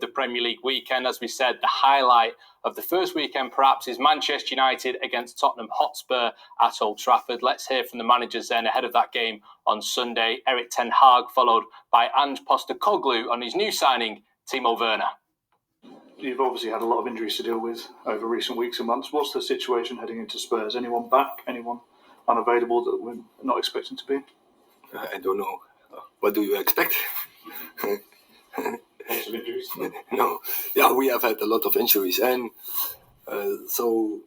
the Premier League weekend. As we said, the highlight of the first weekend perhaps is Manchester United against Tottenham Hotspur at Old Trafford. Let's hear from the managers then ahead of that game on Sunday. Erik Ten Hag, followed by Ange Postecoglou on his new signing, Timo Werner. You've obviously had a lot of injuries to deal with over recent weeks and months. What's the situation heading into Spurs? Anyone back? Anyone unavailable that we're not expecting to be? I don't know. What do you expect? Lots of injuries? No. Yeah, we have had a lot of injuries. And to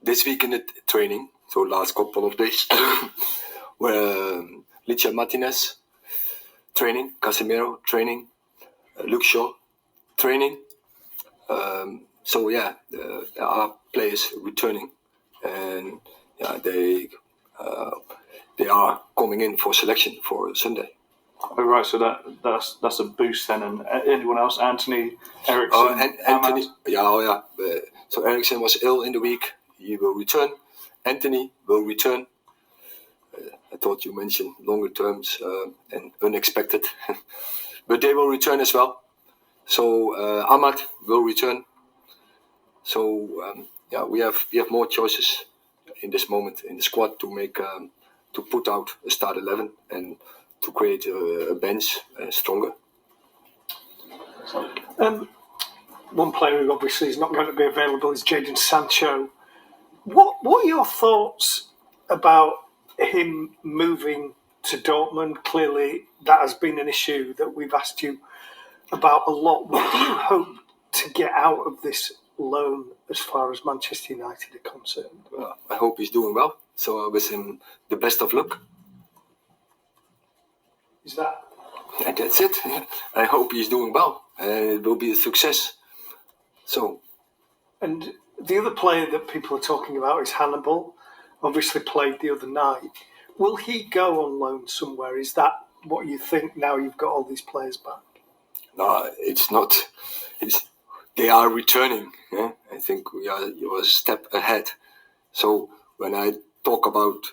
this week in the training, so last couple of days, where Licha Martinez training, Casemiro training, Luke Shaw training. There are players returning, and they are coming in for selection for Sunday. Oh, right, so that's a boost then. And anyone else? Anthony, Eriksen, Anthony. So Eriksen was ill in the week. He will return. Anthony will return. I thought you mentioned longer terms and unexpected, but they will return as well. So Ahmad will return. So we have more choices in this moment in the squad to make to put out a start 11 and to create a bench stronger. One player who obviously is not going to be available is Jadon Sancho. What are your thoughts about him moving to Dortmund? Clearly, that has been an issue that we've asked you about a lot. What do you hope to get out of this loan as far as Manchester United are concerned? Well, I hope he's doing well. So I wish him the best of luck. Is that? And that's it. I hope he's doing well. It will be a success. So. And the other player that people are talking about is Hannibal. Obviously played the other night. Will he go on loan somewhere? Is that what you think now you've got all these players back? No, it's not. They are returning. Yeah? I think you're a step ahead. So when I talk about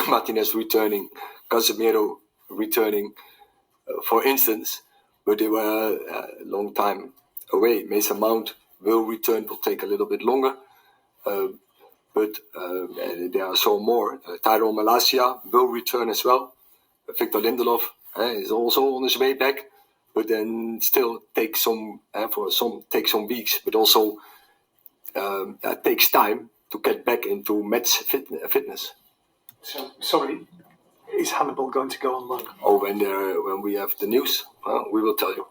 Martinez returning, Casemiro returning, for instance, but they were a long time away. Mason Mount will return, will take a little bit longer. But there are some more. Tyrone Malacia will return as well. Victor Lindelof is also on his way back, but then still takes some weeks, but also takes time to get back into match fitness. So, sorry, is Hannibal going to go on loan? Oh, when we have the news, we will tell you.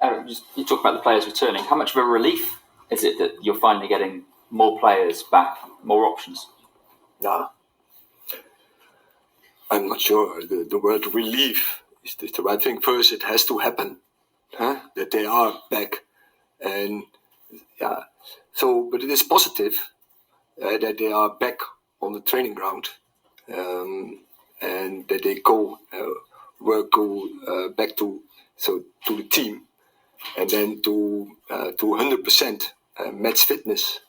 Erik, you talk about the players returning. How much of a relief is it that you're finally getting more players back, more options? Nah, I'm not sure. The word relief is the right thing. First, it has to happen, that they are back, and but it is positive that they are back on the training ground, and that they go back to the team, and then to 100% match fitness.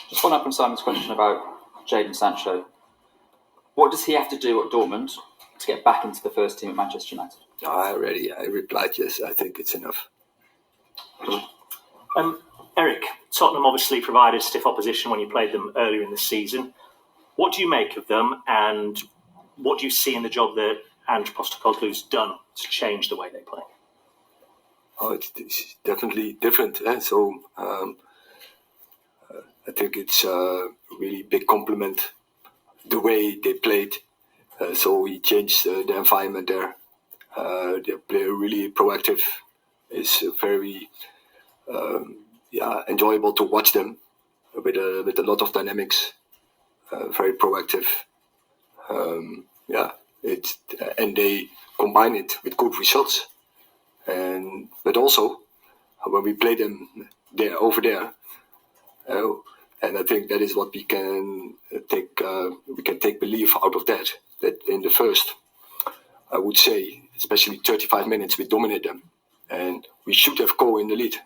Just one up on Simon's question about Jadon Sancho. What does he have to do at Dortmund to get back into the first team at Manchester United? I replied yes. I think it's enough. Erik, Tottenham obviously provided stiff opposition when you played them earlier in the season. What do you make of them, and what do you see in the job that Ange Postecoglou's done to change the way they play? Oh, it's definitely different. So I think it's a really big compliment the way they played. So he changed the environment there. They play really proactive. It's very enjoyable to watch them with a lot of dynamics. Very proactive. And they combine it with good results. But also when we play them over there, and I think that is what we can take. We can take belief out of that. That in the first, I would say, especially 35 minutes, we dominate them, and we should have go in the lead,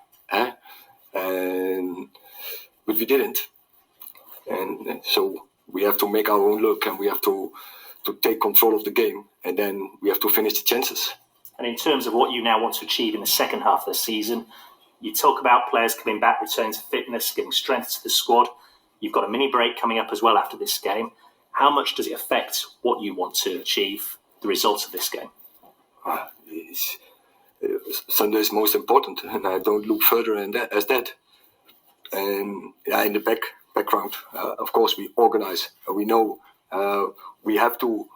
but we didn't. And so we have to make our own luck, and we have to take control of the game, and then we have to finish the chances. And in terms of what you now want to achieve in the second half of the season, you talk about players coming back, returning to fitness, giving strength to the squad. You've got a mini break coming up as well after this game. How much does it affect what you want to achieve, the results of this game? Sunday is most important, and I don't look further in that, as that. And in the background, of course, we organize. We know we have to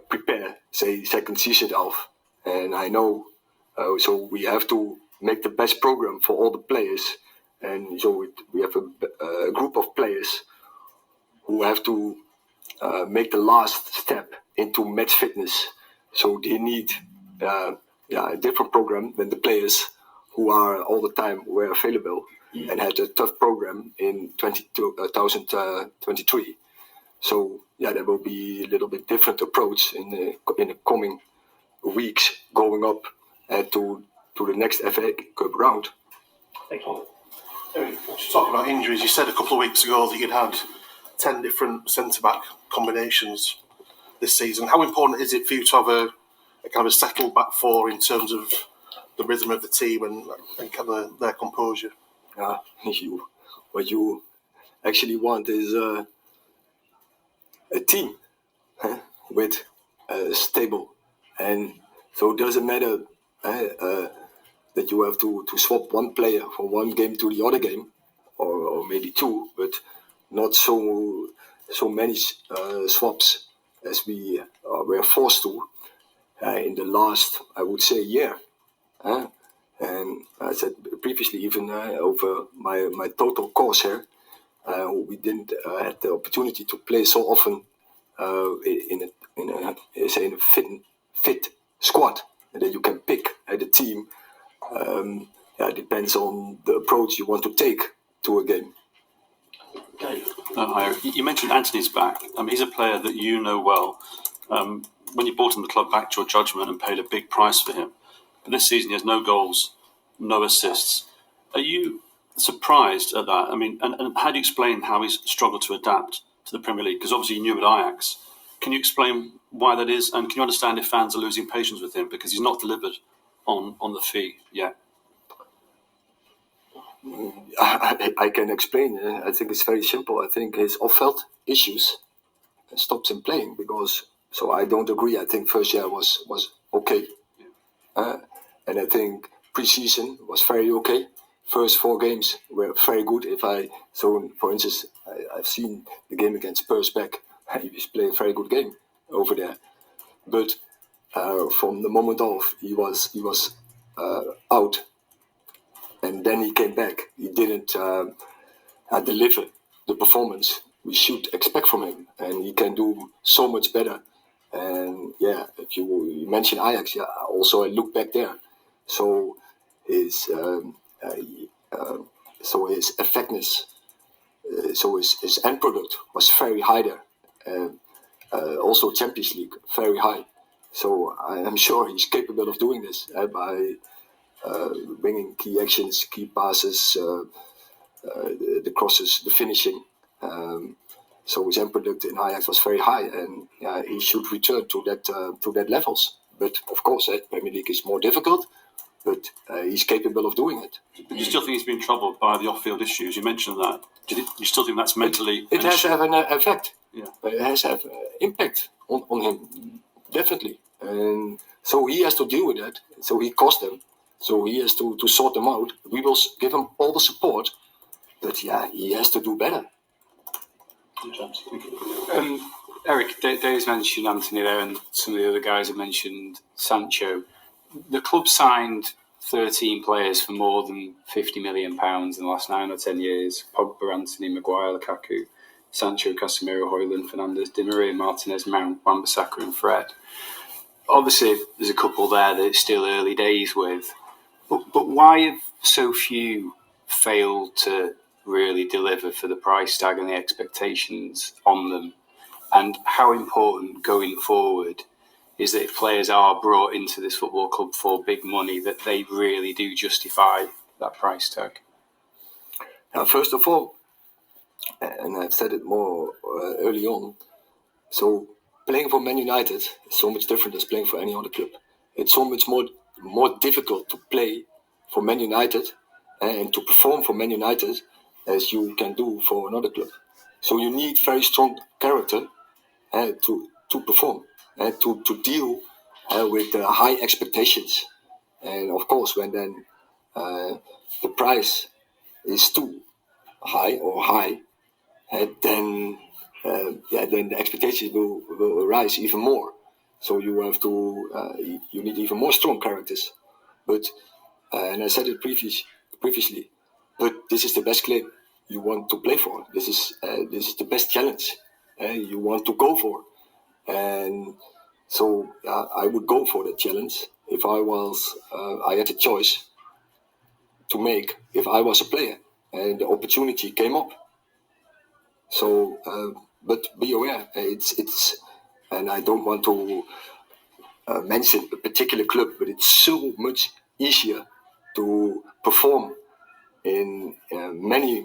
prepare, say, second season half. And I know, so we have to make the best program for all the players. And so we have a group of players who have to make the last step into match fitness. So they need a different program than the players who are all the time were available and had a tough program in 2023. So there will be a little bit different approach in the coming weeks going up to the next FA Cup round. Thank you. Just talking about injuries, you said a couple of weeks ago that you'd had 10 different centre-back combinations this season. How important is it for you to have a kind of a settled back four in terms of the rhythm of the team and kind of their composure? What you actually want is a team with stable, and so it doesn't matter that you have to swap one player from one game to the other game, or maybe two, but not so many swaps as we were forced to in the last, I would say, year. And I said previously, even over my total course here, we didn't have the opportunity to play so often in a fit squad that you can pick the team. It depends on the approach you want to take to a game. Okay. You mentioned Anthony's back. He's a player that you know well. When you bought him, the club backed your judgment and paid a big price for him. But this season, he has no goals, no assists. Are you surprised at that? And how do you explain how he's struggled to adapt to the Premier League? Because obviously you knew at Ajax. Can you explain why that is? And can you understand if fans are losing patience with him because he's not delivered on the fee yet? I can explain. I think it's very simple. I think his off-field issues stops him playing because. So I don't agree. I think first year was okay, and I think pre-season was very okay. First 4 games were very good. For instance, I've seen the game against Spurs back. He was playing a very good game over there, but from the moment off, he was out, and then he came back. He didn't deliver the performance we should expect from him, and he can do so much better. And if you mention Ajax, also I look back there. So his effectiveness, so his end product was very high there. Also Champions League, very high. So I'm sure he's capable of doing this by bringing key actions, key passes, the crosses, the finishing. So his end product in Ajax was very high, and he should return to that levels. But of course, Premier League is more difficult. But he's capable of doing it. But you still think he's been troubled by the off-field issues? You mentioned that. Do you still think that's mentally? It has to have an effect. Yeah. It has to have impact on him, definitely. And so he has to deal with that. So he cost them. So he has to sort them out. We will give him all the support. But he has to do better. Erik, Dave's mentioned Anthony there, and some of the other guys have mentioned Sancho. The club signed 13 players for more than £50 million in the last 9 or 10 years. Pogba, Anthony, Maguire, Lukaku, Sancho, Casemiro, Højlund, Fernandes, Di Maria, Martinez, Mount, Wan-Bissaka and Fred. Obviously, there's a couple there that it's still early days with. But why have so few failed to really deliver for the price tag and the expectations on them? And how important going forward is that if players are brought into this football club for big money, that they really do justify that price tag? Now, first of all, and I've said it more early on, so playing for Man United is so much different than playing for any other club. it's so much more difficult to play for Man United and to perform for Man United as you can do for another club. So you need very strong character to perform and to deal with high expectations. And of course, when then the price is too high or high, then the expectations will rise even more. So you have to you need even more strong characters. But and I said it previously, but this is the best club you want to play for. This is the best challenge you want to go for, and so I would go for the challenge if I had a choice to make if I was a player and the opportunity came up. So, but be aware, it's, and I don't want to mention a particular club, but it's so much easier to perform in many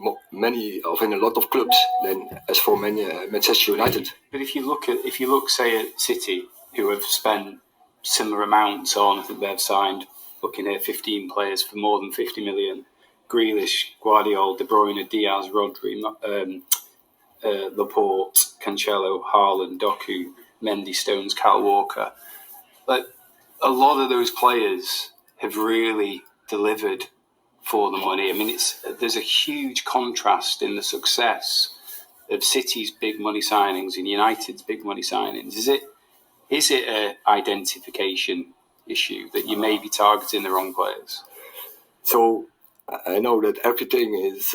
of in a lot of clubs than as for Manchester United. But if you look, say, at City, who have spent similar amounts on, I think they've signed, looking at 15 players for more than 50 million. Grealish, Guardiola, De Bruyne, Diaz, Rodri, Laporte, Cancelo, Haaland, Doku, Mendy, Stones, Kyle Walker. Like, a lot of those players have really delivered for the money. I mean, there's a huge contrast in the success of City's big money signings and United's big money signings. Is it an identification issue that you may be targeting the wrong players? So I know that everything is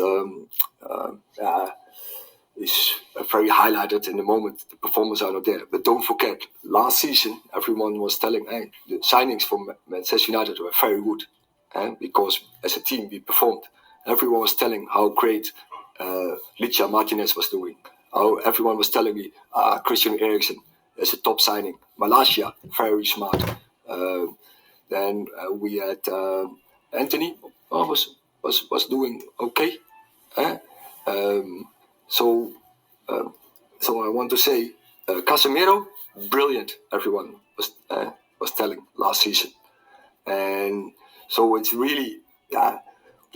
very highlighted in the moment. The performers are not there. But don't forget, last season, everyone was telling, hey, the signings from Manchester United were very good. Because as a team, we performed. Everyone was telling how great Licha Martinez was doing. How everyone was telling me, Christian Eriksen is a top signing. Malaysia, very smart. Then we had Anthony, was doing okay. So I want to say, Casemiro, brilliant. Everyone was telling last season, and so it's really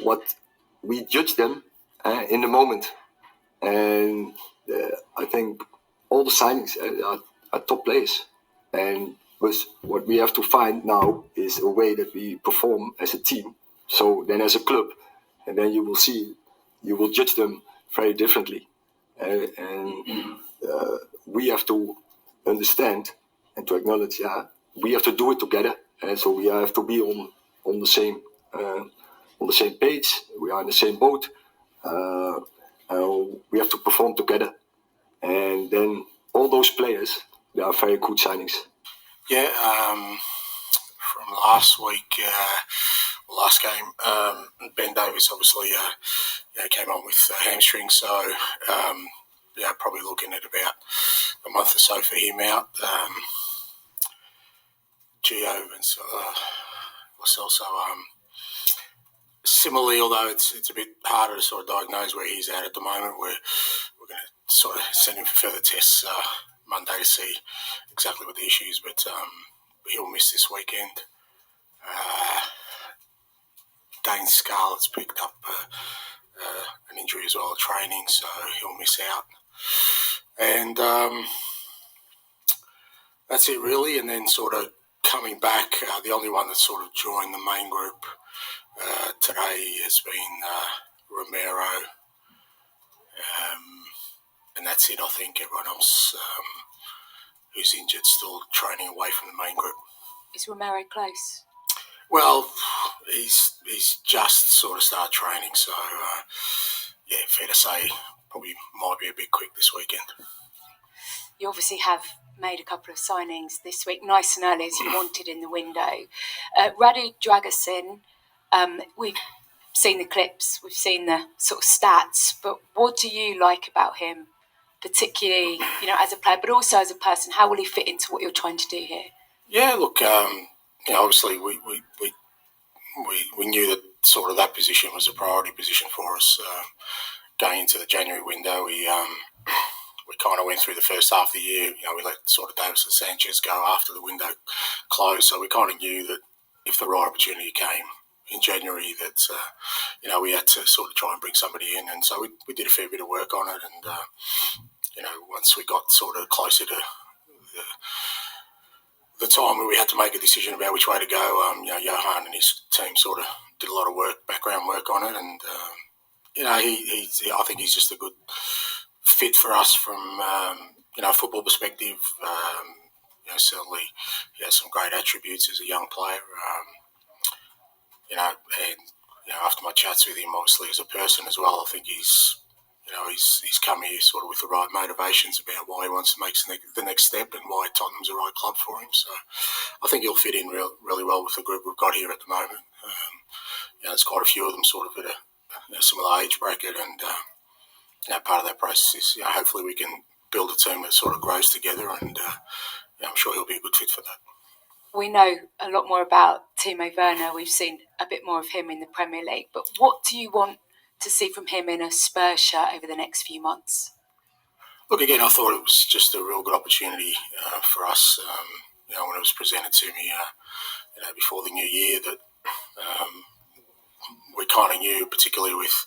what we judge them in the moment, and I think all the signings are top players, and what we have to find now is a way that we perform as a team. So then as a club, and then you will judge them very differently. And we have to understand and to acknowledge, we have to do it together. And so we have to be on the same page. We are in the same boat. We have to perform together. And then all those players, they are very good signings. Yeah, from last week, last game, Ben Davies obviously came on with hamstring, so probably looking at about a month or so for him out. Gio and was also similarly, although it's a bit harder to sort of diagnose where he's at the moment. We're going to sort of send him for further tests Monday to see exactly what the issue is, but he'll miss this weekend. Dane Scarlett's picked up an injury as well at training, so he'll miss out. And that's it really. And then sort of coming back, the only one that sort of joined the main group today has been Romero. And that's it, I think. Everyone else who's injured still training away from the main group. Is Romero close? Well, he's just sort of started training, so fair to say, probably might be a bit quick this weekend. You obviously have made a couple of signings this week, nice and early as you wanted in the window. Radu Dragusin, we've seen the clips, we've seen the sort of stats, but what do you like about him, particularly, as a player, but also as a person? How will he fit into what you're trying to do here? Yeah, look, obviously we knew that sort of that position was a priority position for us going into the January window. We we kind of went through the first half of the year. We let sort of Davis and Sanchez go after the window closed, so we kind of knew that if the right opportunity came in January, that we had to sort of try and bring somebody in, and so we did a fair bit of work on it, and once we got sort of closer to the time where we had to make a decision about which way to go, Johan and his team sort of did a lot of background work on it, and I think he's just a good fit for us from a football perspective. Certainly he has some great attributes as a young player. And after my chats with him, obviously as a person as well, I think he's come here sort of with the right motivations about why he wants to make the next step and why Tottenham's the right club for him. So I think he'll fit in really well with the group we've got here at the moment. There's quite a few of them sort of at a similar age bracket, and part of that process is hopefully we can build a team that sort of grows together, and I'm sure he'll be a good fit for that. We know a lot more about Timo Werner. We've seen a bit more of him in the Premier League. But what do you want to see from him in a Spurs shirt over the next few months? Look, again, I thought it was just a real good opportunity for us. When it was presented to me, before the new year, that we kind of knew, particularly with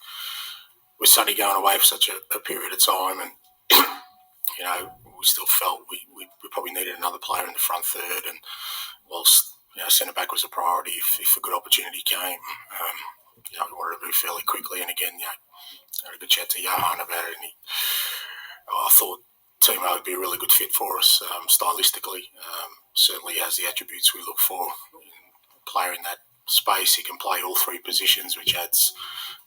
Sonny going away for such a period of time, and we still felt we probably needed another player in the front third, and whilst centre back was a priority, if a good opportunity came, we wanted to move fairly quickly. And again, I had a good chat to Johan about it, and I thought Timo would be a really good fit for us stylistically. Certainly has the attributes we look for. A player in that space, he can play all three positions, which adds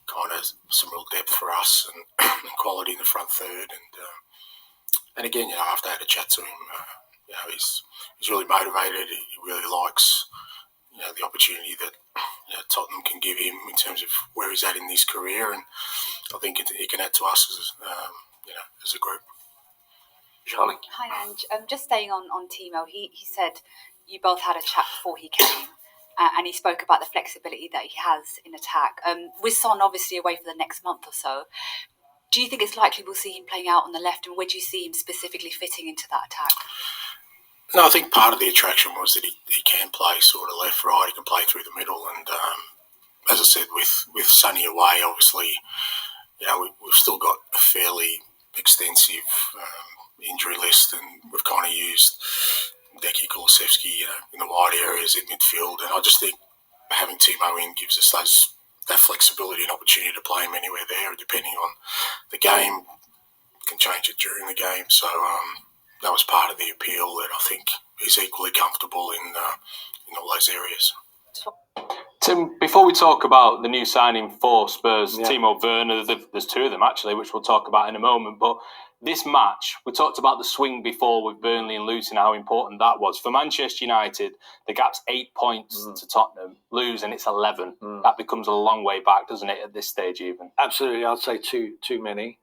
kind of some real depth for us and quality in the front third. And again, after I had a chat to him, he's really motivated. He really likes the opportunity that Tottenham can give him in terms of where he's at in his career, and I think he can add to us as a group. Charlie. Hi, Ange. Just staying on Timo, he said you both had a chat before he came, and he spoke about the flexibility that he has in attack. With Son obviously away for the next month or so, do you think it's likely we'll see him playing out on the left, and where do you see him specifically fitting into that attack? No, I think part of the attraction was that he can play sort of left, right. He can play through the middle, and as I said, with Sonny away, obviously, we've still got a fairly extensive injury list, and we've kind of used Deki, Kulusevski, in the wide areas in midfield, and I just think having Timo in gives us that flexibility and opportunity to play him anywhere there, depending on the game. Can change it during the game, so that was part of the appeal, that I think he's equally comfortable in all those areas. Tim, before we talk about the new signing for Spurs, Timo Werner, there's two of them actually, which we'll talk about in a moment, but this match, we talked about the swing before with Burnley and Luton, how important that was. For Manchester United, the gap's 8 points to Tottenham. Lose and it's 11. That becomes a long way back, doesn't it, at this stage even? Absolutely, I'd say too many.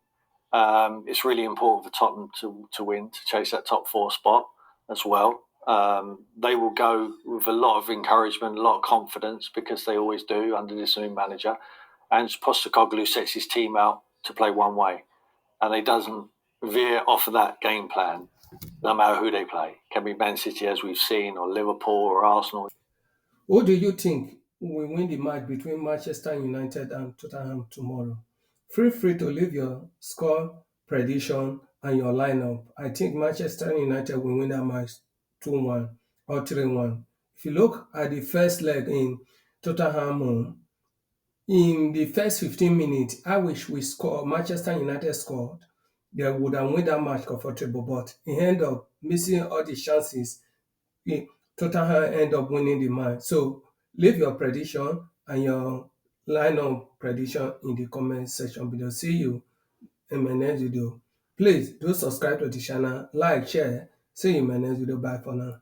It's really important for Tottenham to win, to chase that top four spot as well. They will go with a lot of encouragement, a lot of confidence, because they always do under this new manager. And Postecoglou sets his team out to play one way, and he doesn't veer off of that game plan, no matter who they play. It can be Man City, as we've seen, or Liverpool, or Arsenal. Who do you think will win the match between Manchester United and Tottenham tomorrow? Feel free to leave your score prediction and your lineup. I think Manchester United will win that match 2-1 or 3-1. If you look at the first leg in Tottenham home, in the first 15 minutes, I wish Manchester United scored. They would have won that match comfortable, but he ended up missing all the chances. Tottenham end up winning the match. So leave your prediction and your lineup prediction in the comment section below. See you in my next video. Please do subscribe to the channel, like, share. See you in my next video. Bye for now.